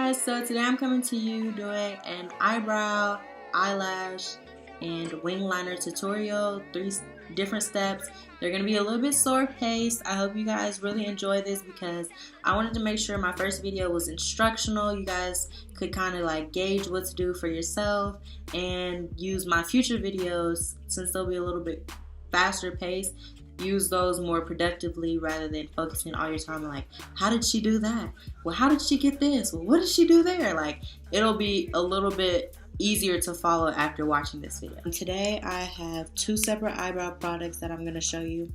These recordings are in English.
guys, so today I'm coming to you doing an eyebrow, eyelash, and wing liner tutorial, 3 different steps. They're going to be a little bit slower paced. I hope you guys really enjoy this because I wanted to make sure my first video was instructional. You guys could kind of like gauge what to do for yourself and use my future videos, since they'll be a little bit faster paced, use those more productively rather than focusing all your time on like, how did she do that? Well, how did she get this? Well, what did she do there? Like, it'll be a little bit easier to follow after watching this video. And today I have 2 separate eyebrow products that I'm going to show you.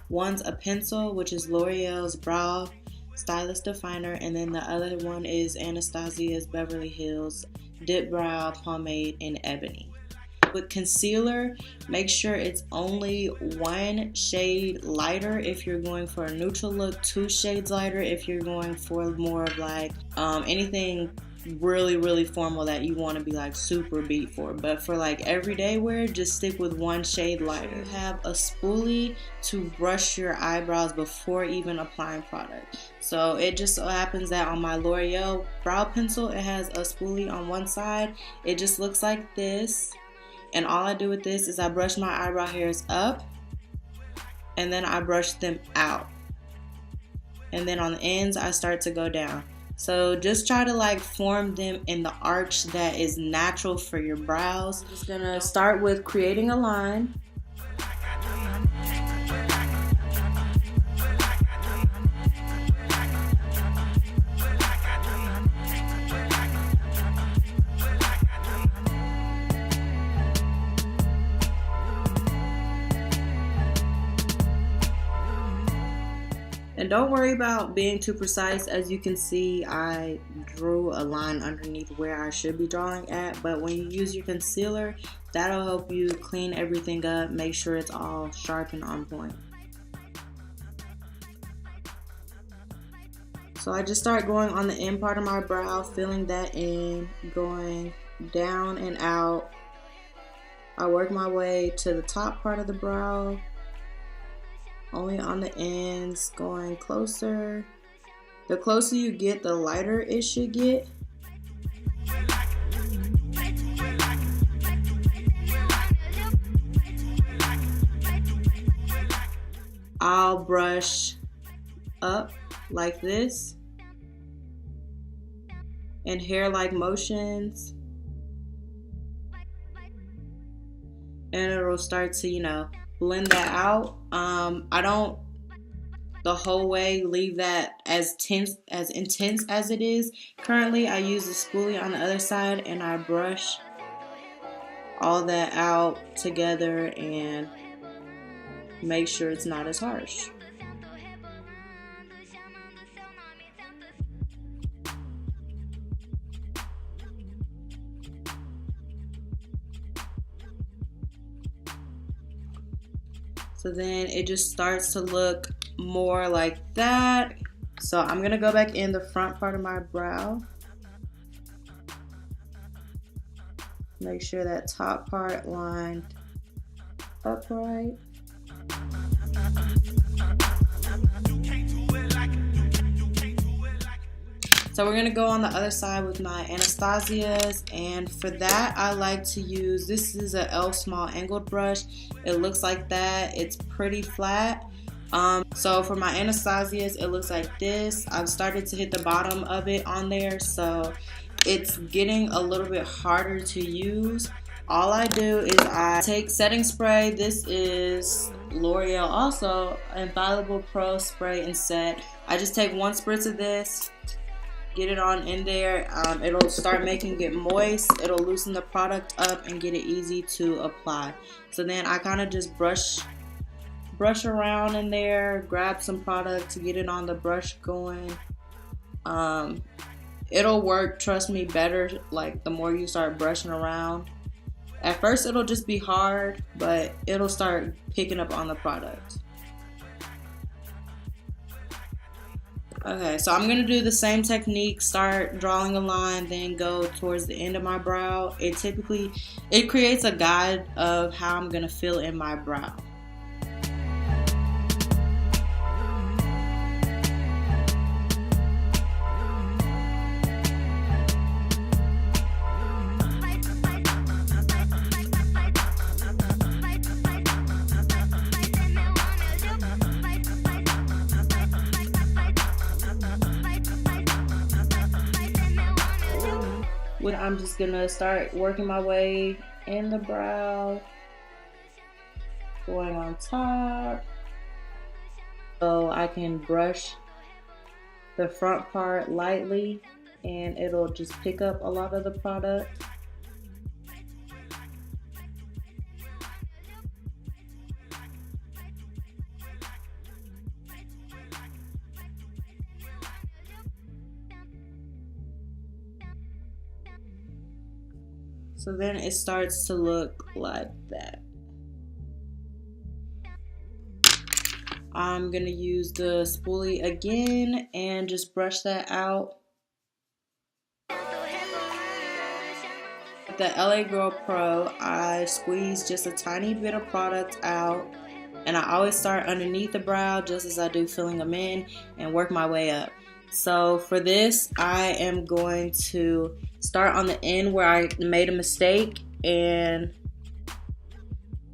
One's a pencil, which is L'Oreal's Brow Stylist Definer, and then the other one is Anastasia's Beverly Hills Dip Brow Pomade in Ebony. With concealer, make sure it's only 1 shade lighter if you're going for a neutral look, 2 shades lighter if you're going for more of like anything really formal that you want to be like super beat for. But for like everyday wear, just stick with 1 shade lighter. You have a spoolie to brush your eyebrows before even applying product. So it just so happens that on my L'Oreal brow pencil, it has a spoolie on one side. It just looks like this. And all I do with this is I brush my eyebrow hairs up and then I brush them out. And then on the ends, I start to go down. So just try to like form them in the arch that is natural for your brows. I'm just gonna start with creating a line. And don't worry about being too precise. As you can see, I drew a line underneath where I should be drawing at, but when you use your concealer, that'll help you clean everything up, make sure it's all sharp and on point. So I just start going on the end part of my brow, filling that in, going down and out. I work my way to the top part of the brow, only on the ends, going closer. The closer you get, the lighter it should get. I'll brush up like this in hair-like motions, and it'll start to, you know, blend that out. I don't the whole way leave that as intense as it is. Currently, I use the spoolie on the other side and I brush all that out together and make sure it's not as harsh. So then it just starts to look more like that. So I'm gonna go back in the front part of my brow. Make sure that top part lined upright. So we're gonna go on the other side with my Anastasia's, and for that I like to use, this is a e.l.f. small angled brush. It looks like that, it's pretty flat. So for my Anastasia's, it looks like this. I've started to hit the bottom of it on there, so it's getting a little bit harder to use. All I do is I take setting spray. This is L'Oreal also, Infallible Pro Spray and Set. I just take 1 spritz of this, get it on in there. It'll start making it moist. It'll loosen the product up and get it easy to apply. So then I kind of just brush around in there, grab some product to get it on the brush going. It'll work, trust me, better like the more you start brushing around. At first it'll just be hard, but it'll start picking up on the product. Okay, so I'm gonna do the same technique, start drawing a line, then go towards the end of my brow. It creates a guide of how I'm gonna fill in my brow. I'm just gonna start working my way in the brow, going on top, so I can brush the front part lightly and it'll just pick up a lot of the product. So then it starts to look like that. I'm gonna use the spoolie again and just brush that out. With the LA Girl Pro, I squeeze just a tiny bit of product out, and I always start underneath the brow just as I do filling them in and work my way up. So for this, I am going to start on the end where I made a mistake and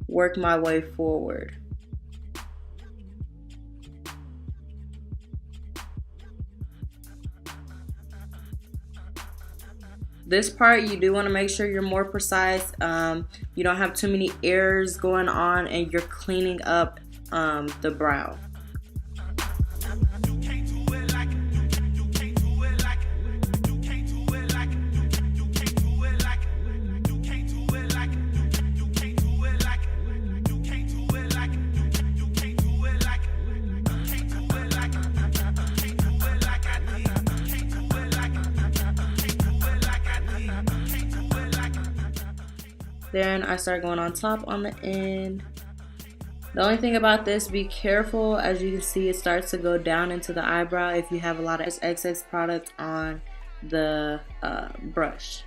work my way forward. This part, you do want to make sure you're more precise. You don't have too many errors going on and you're cleaning up the brow. Then I start going on top on the end. The only thing about this, be careful. As you can see, it starts to go down into the eyebrow if you have a lot of excess product on the brush.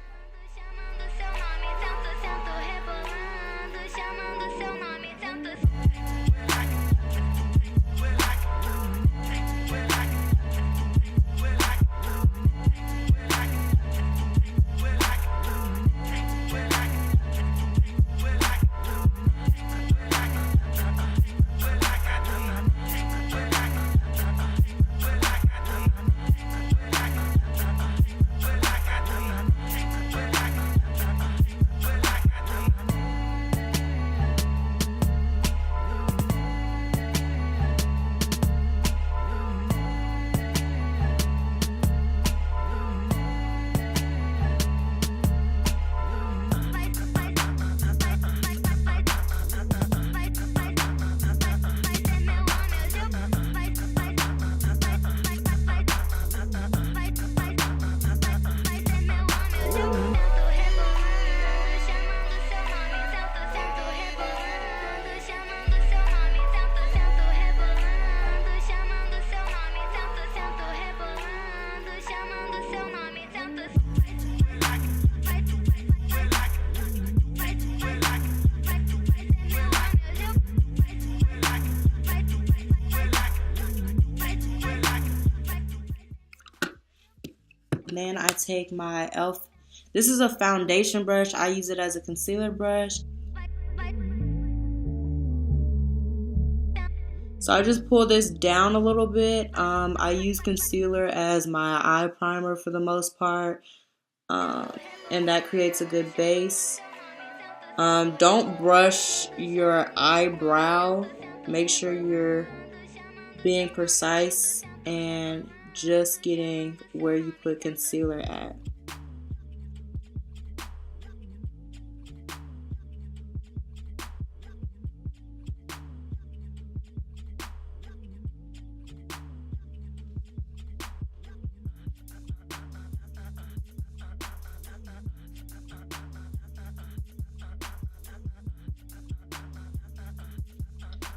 Then I take my e.l.f. This is a foundation brush. I use it as a concealer brush. So I just pull this down a little bit. I use concealer as my eye primer for the most part. And that creates a good base. Don't brush your eyebrow. Make sure you're being precise and just getting where you put concealer at.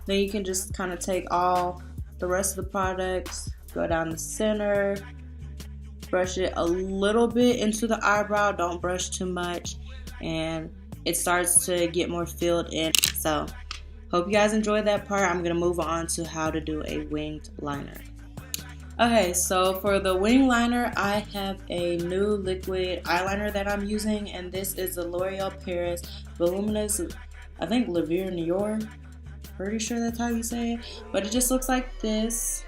Then you can just kind of take all the rest of the products, go down the center, brush it a little bit into the eyebrow, don't brush too much, and it starts to get more filled in. So hope you guys enjoyed that part. I'm gonna move on to how to do a winged liner. Okay, so for the wing liner, I have a new liquid eyeliner that I'm using, and this is the L'Oreal Paris Voluminous, I think Levier Nior. Pretty sure that's how you say it, but it just looks like this.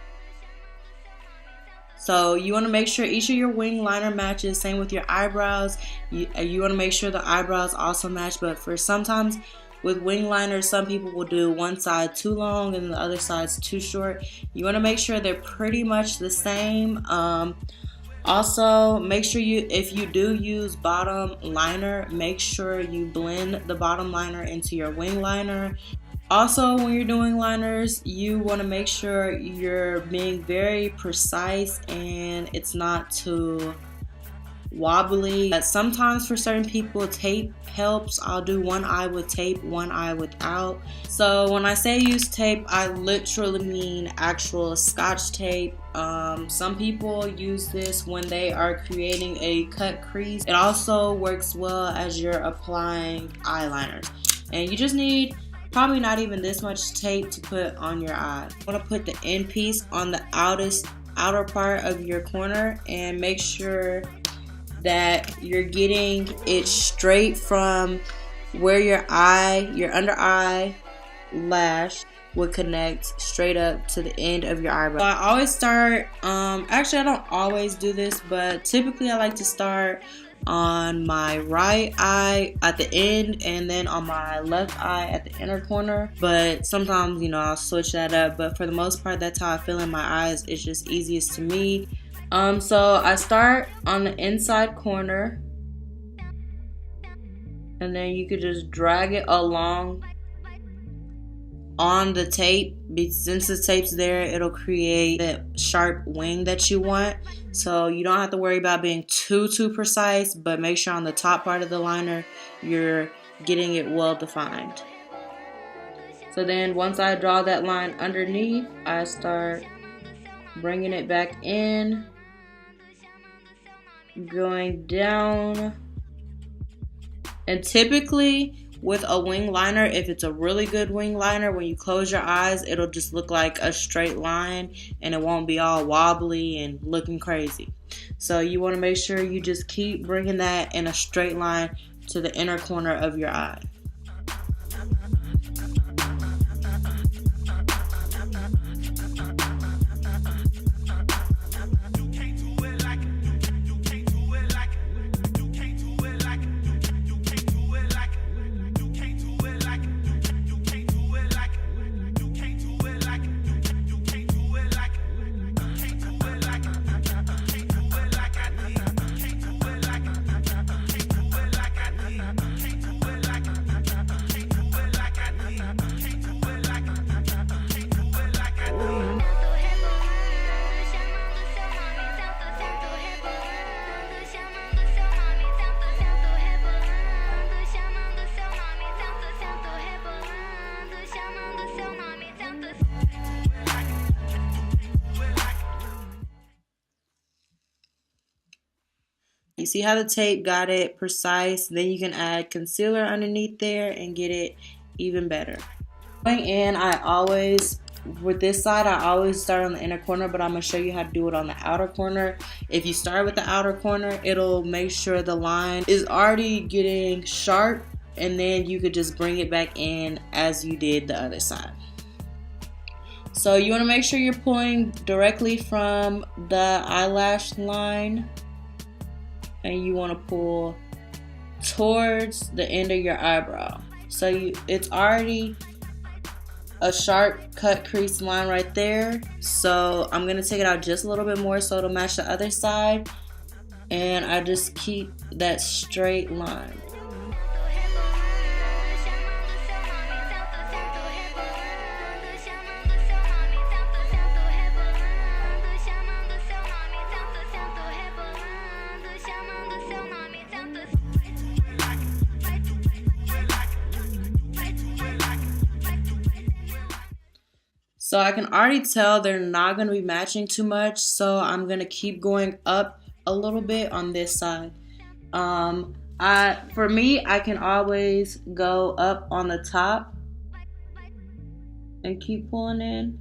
So you want to make sure each of your wing liner matches. Same with your eyebrows. You want to make sure the eyebrows also match. But for sometimes with wing liners, some people will do one side too long and the other side's too short. You want to make sure they're pretty much the same. Also, make sure if you do use bottom liner, make sure you blend the bottom liner into your wing liner. Also, when you're doing liners, you want to make sure you're being very precise and it's not too wobbly. Sometimes for certain people, tape helps. I'll do one eye with tape, one eye without. So when I say use tape, I literally mean actual Scotch tape. Some people use this when they are creating a cut crease. It also works well as you're applying eyeliners. And you just need probably not even this much tape to put on your eye. You want to put the end piece on the outer part of your corner and make sure that you're getting it straight from where your under eye lash would connect straight up to the end of your eyebrow. So I always start, actually I don't always do this, but typically I like to start on my right eye at the end and then on my left eye at the inner corner. But sometimes, you know, I'll switch that up. But for the most part, that's how I feel in my eyes. It's just easiest to me. So I start on the inside corner and then you could just drag it along on the tape. Since the tape's there, it'll create that sharp wing that you want. So you don't have to worry about being too precise, but make sure on the top part of the liner you're getting it well defined. So then once I draw that line underneath, I start bringing it back in, going down. And typically with a wing liner, if it's a really good wing liner, when you close your eyes, it'll just look like a straight line and it won't be all wobbly and looking crazy. So you want to make sure you just keep bringing that in a straight line to the inner corner of your eye. You see how the tape got it precise? Then you can add concealer underneath there and get it even better. Going in, with this side, I always start on the inner corner, but I'm going to show you how to do it on the outer corner. If you start with the outer corner, it'll make sure the line is already getting sharp, and then you could just bring it back in as you did the other side. So you want to make sure you're pulling directly from the eyelash line, and you want to pull towards the end of your eyebrow. So it's already a sharp cut crease line right there. So I'm going to take it out just a little bit more so it'll match the other side. And I just keep that straight line. So I can already tell they're not going to be matching too much, so I'm going to keep going up a little bit on this side. For me, I can always go up on the top and keep pulling in.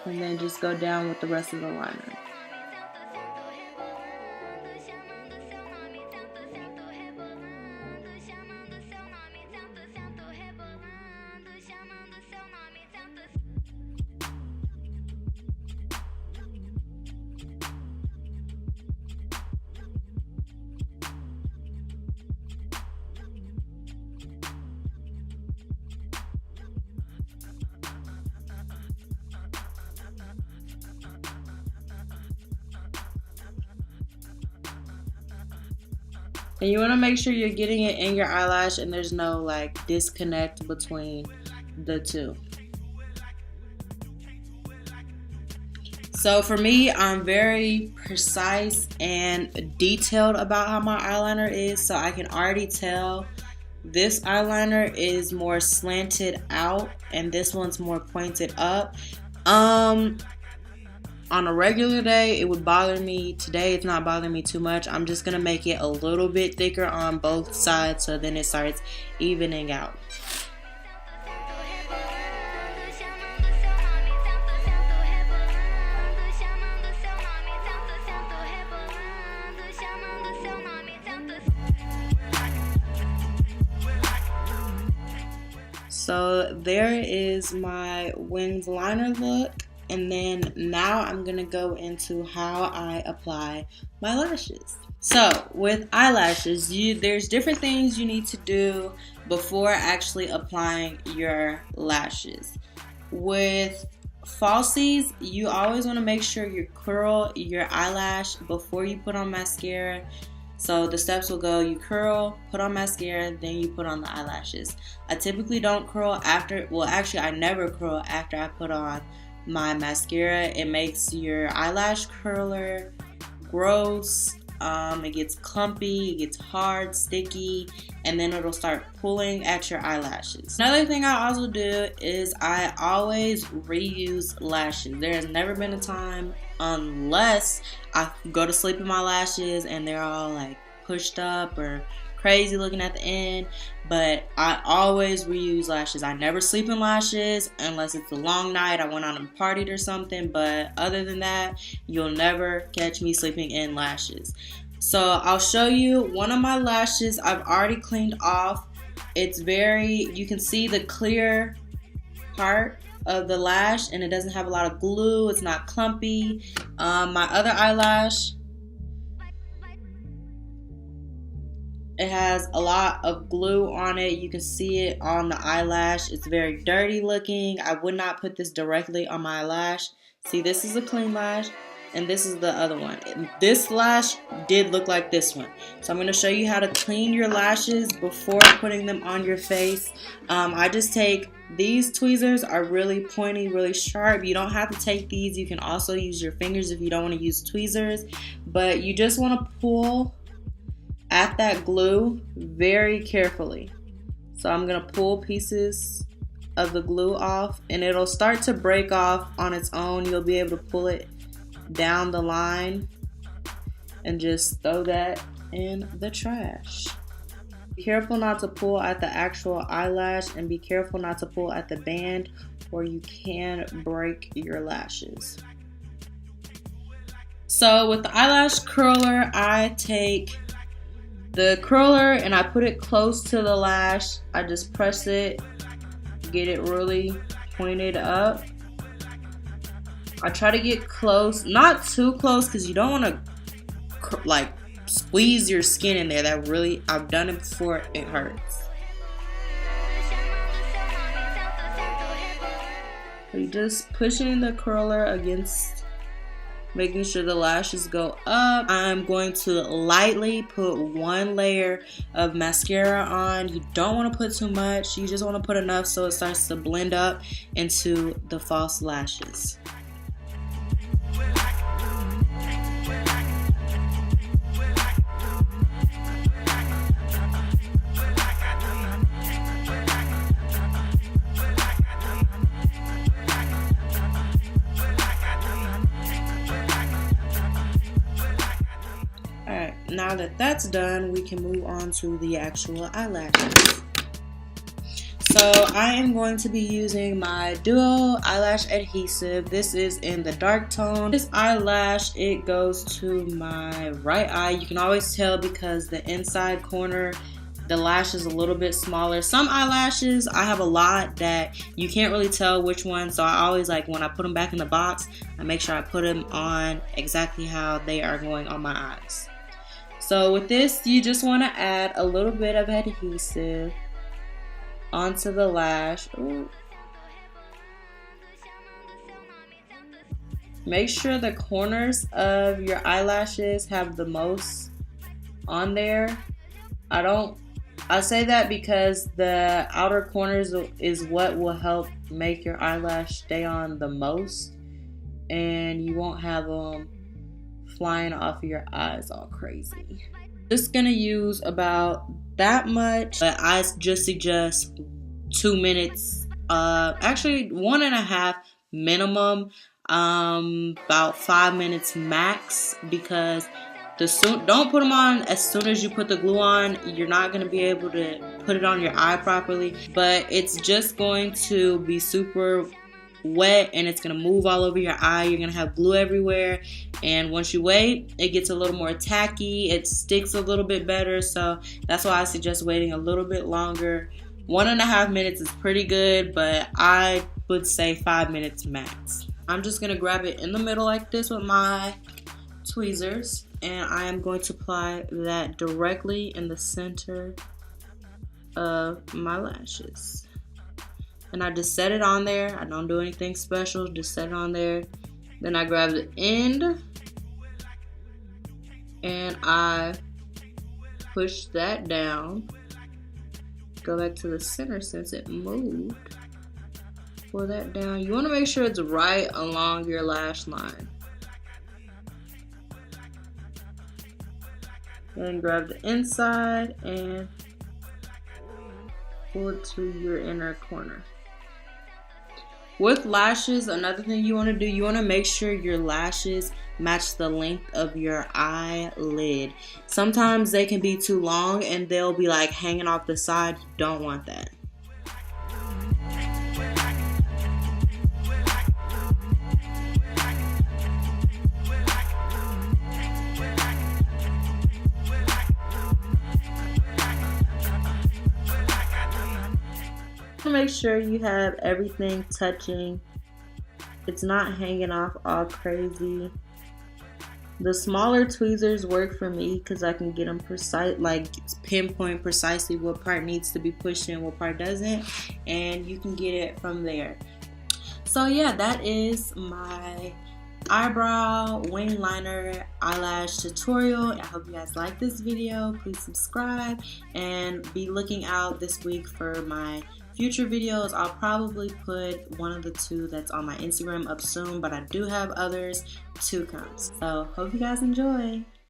And then just go down with the rest of the liner. And you want to make sure you're getting it in your eyelash and there's no like disconnect between the two. So for me, I'm very precise and detailed about how my eyeliner is. So I can already tell this eyeliner is more slanted out and this one's more pointed up. On a regular day, it would bother me. Today, it's not bothering me too much. I'm just going to make it a little bit thicker on both sides so then it starts evening out. So there is my winged liner look. And then now I'm gonna go into how I apply my lashes. So with eyelashes, there's different things you need to do before actually applying your lashes. With falsies, you always wanna make sure you curl your eyelash before you put on mascara. So the steps will go, you curl, put on mascara, then you put on the eyelashes. I typically don't curl after, well actually I never curl after I put on my mascara. It makes your eyelash curler gross, it gets clumpy, it gets hard, sticky, and then it'll start pulling at your eyelashes. Another thing I also do is I always reuse lashes. There has never been a time, unless I go to sleep in my lashes and they're all like pushed up or crazy looking at the end, but I always reuse lashes. I never sleep in lashes unless it's a long night, I went out and partied or something, but other than that, you'll never catch me sleeping in lashes. So I'll show you one of my lashes I've already cleaned off. It's you can see the clear part of the lash and it doesn't have a lot of glue, it's not clumpy. My other eyelash, it has a lot of glue on it. You can see it on the eyelash. It's very dirty looking. I would not put this directly on my lash. See, this is a clean lash and this is the other one. This lash did look like this one. So I'm going to show you how to clean your lashes before putting them on your face. I just take, these tweezers are really pointy, really sharp. You don't have to take these. You can also use your fingers if you don't want to use tweezers. But you just want to pull at that glue very carefully. So I'm gonna pull pieces of the glue off and it'll start to break off on its own. You'll be able to pull it down the line and just throw that in the trash. Be careful not to pull at the actual eyelash and be careful not to pull at the band or you can break your lashes. So with the eyelash curler, I take the curler and I put it close to the lash. I just press it, get it really pointed up. I try to get close, not too close because you don't want to like squeeze your skin in there. That really, I've done it before, it hurts. So you just pushing the curler against, making sure the lashes go up. I'm going to lightly put one layer of mascara on. You don't want to put too much. You just want to put enough so it starts to blend up into the false lashes. Now that that's done, we can move on to the actual eyelashes. So I am going to be using my Duo Eyelash Adhesive. This is in the dark tone. This eyelash, it goes to my right eye. You can always tell because the inside corner, the lash is a little bit smaller. Some eyelashes, I have a lot that you can't really tell which one. So I always, like, when I put them back in the box, I make sure I put them on exactly how they are going on my eyes. So with this, you just want to add a little bit of adhesive onto the lash. Ooh. Make sure the corners of your eyelashes have the most on there. I say that because the outer corners is what will help make your eyelash stay on the most, and you won't have them flying off of your eyes all crazy. Just gonna use about that much, but I just suggest 2 minutes, actually 1.5 minimum, about 5 minutes max, because don't put them on as soon as you put the glue on. You're not going to be able to put it on your eye properly, but it's just going to be super wet and it's going to move all over your eye. You're going to have glue everywhere, and once you wait, it gets a little more tacky. It sticks a little bit better, so that's why I suggest waiting a little bit longer. 1.5 minutes is pretty good, but I would say 5 minutes max. I'm just going to grab it in the middle like this with my tweezers, and I am going to apply that directly in the center of my lashes. And I just set it on there. I don't do anything special, just set it on there. Then I grab the end and I push that down. Go back to the center since it moved. Pull that down. You want to make sure it's right along your lash line. Then grab the inside and pull it to your inner corner. With lashes, another thing you want to do, you want to make sure your lashes match the length of your eyelid. Sometimes they can be too long and they'll be like hanging off the side. You don't want that. Make sure you have everything touching. It's not hanging off all crazy. The smaller tweezers work for me because I can get them precise, like pinpoint precisely what part needs to be pushed in, what part doesn't, and you can get it from there. So yeah, that is my eyebrow, wing liner, eyelash tutorial. I hope you guys like this video. Please subscribe and be looking out this week for my future videos. I'll probably put one of the two that's on my Instagram up soon, but I do have others to come. So hope you guys enjoy.